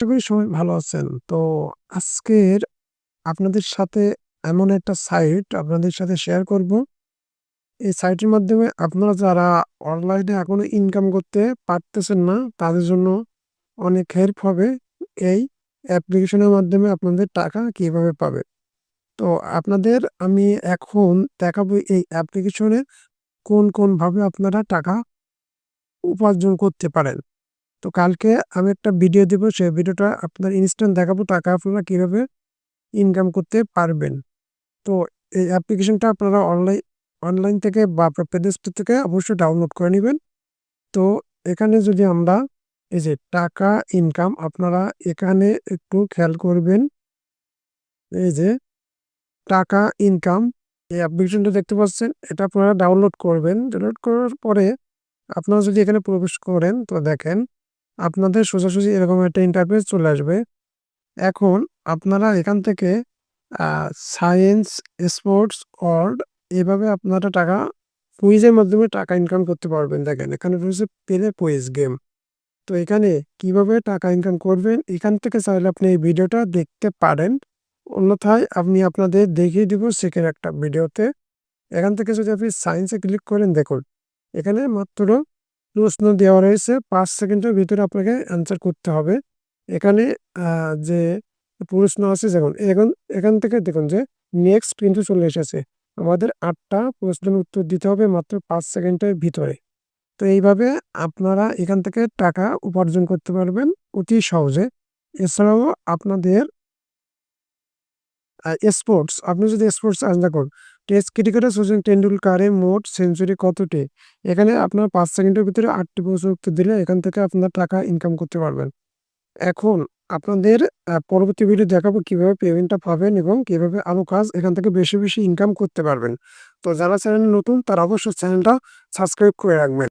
আশা করি সবাই ভালো আছেন। তো আজকের আপনাদের সাথে এমন একটা সাইট আপনাদের সাথে শেয়ার করব। এই সাইটের মাধ্যমে আপনারা যারা অনলাইনে এখনো ইনকাম করতে পারতেছেন না, তাদের জন্য অনেক হেল্প হবে। এই অ্যাপ্লিকেশনের মাধ্যমে আপনাদের টাকা কিভাবে পাবে। তো আপনাদের আমি এখন দেখাবো এই অ্যাপ্লিকেশনে কোন ভাবে আপনারা টাকা উপার্জন করতে পারেন। তো কালকে আমি একটা ভিডিও দিব, সেই ভিডিওটা আপনার ইনস্ট্যান্ট দেখাবো টাকা আপনারা কিভাবে ইনকাম করতে পারবেন। তো এই অ্যাপ্লিকেশনটা আপনারা অনলাইন থেকে বা আপনার প্লে স্টোর থেকে অবশ্যই ডাউনলোড করে নিবেন। তো এখানে যদি আমরা এই যে টাকা ইনকাম, আপনারা এখানে একটু খেয়াল করবেন। এই যে টাকা ইনকাম, এই অ্যাপ্লিকেশনটা দেখতে পাচ্ছেন, এটা আপনারা ডাউনলোড করবেন। ডাউনলোড করার পরে আপনারা যদি এখানে প্রবেশ করেন, তো দেখেন আপনাদের সোজাসুজি এরকম একটা ইন্টারফেস চলে আসবে। এখন আপনারা এখান থেকে সায়েন্স, স্পোর্টস, ওয়ার্ল্ড, এভাবে আপনারা টাকা কুইজের মাধ্যমে টাকা ইনকাম করতে পারবেন। দেখেন এখানে রয়েছে পেলে কুইজ গেম। তো এখানে কিভাবে টাকা ইনকাম করবেন, এখান থেকে চাইলে আপনি এই ভিডিওটা দেখতে পারেন। অন্যথায় আমি আপনাদের দেখিয়ে দিব সেকেন্ড একটা ভিডিওতে। এখান থেকে যদি আপনি সায়েন্সে ক্লিক করেন, দেখুন এখানে মাত্র প্রশ্ন দেওয়া রয়েছে, ৫ সেকেন্ডের ভিতরে আপনাকে অ্যান্সার করতে হবে। এখানে যে প্রশ্ন আছে, যেমন এখন এখান থেকে দেখুন যে নেক্সট কিন্তু চলে এসেছে। আমাদের ৮ টা প্রশ্নের উত্তর দিতে হবে মাত্র ৫ সেকেন্ডের ভিতরে। তো এইভাবে আপনারা এখান থেকে টাকা উপার্জন করতে পারবেন অতি সহজে। এছাড়াও আপনাদের স্পোর্টস, আপনি যদি স্পোর্টস আলাদা করুন, টেস্ট ক্রিকেটে সচিন টেন্ডুলকারের মোট সেঞ্চুরি কতটি? এখানে আপনার ৫ সেকেন্ডের ভিতরে ৮ টি প্রশ্নের উত্তর দিলে এখান থেকে আপনার টাকা ইনকাম করতে পারবেন। এখন আপনাদের পরবর্তী ভিডিও দেখাবো কিভাবে পেমেন্টটা পাবেন এবং কিভাবে আরো কাজ এখান থেকে বেশি ইনকাম করতে পারবেন। তো যারা চ্যানেলে নতুন তারা অবশ্যই চ্যানেলটা সাবস্ক্রাইব করে রাখবেন।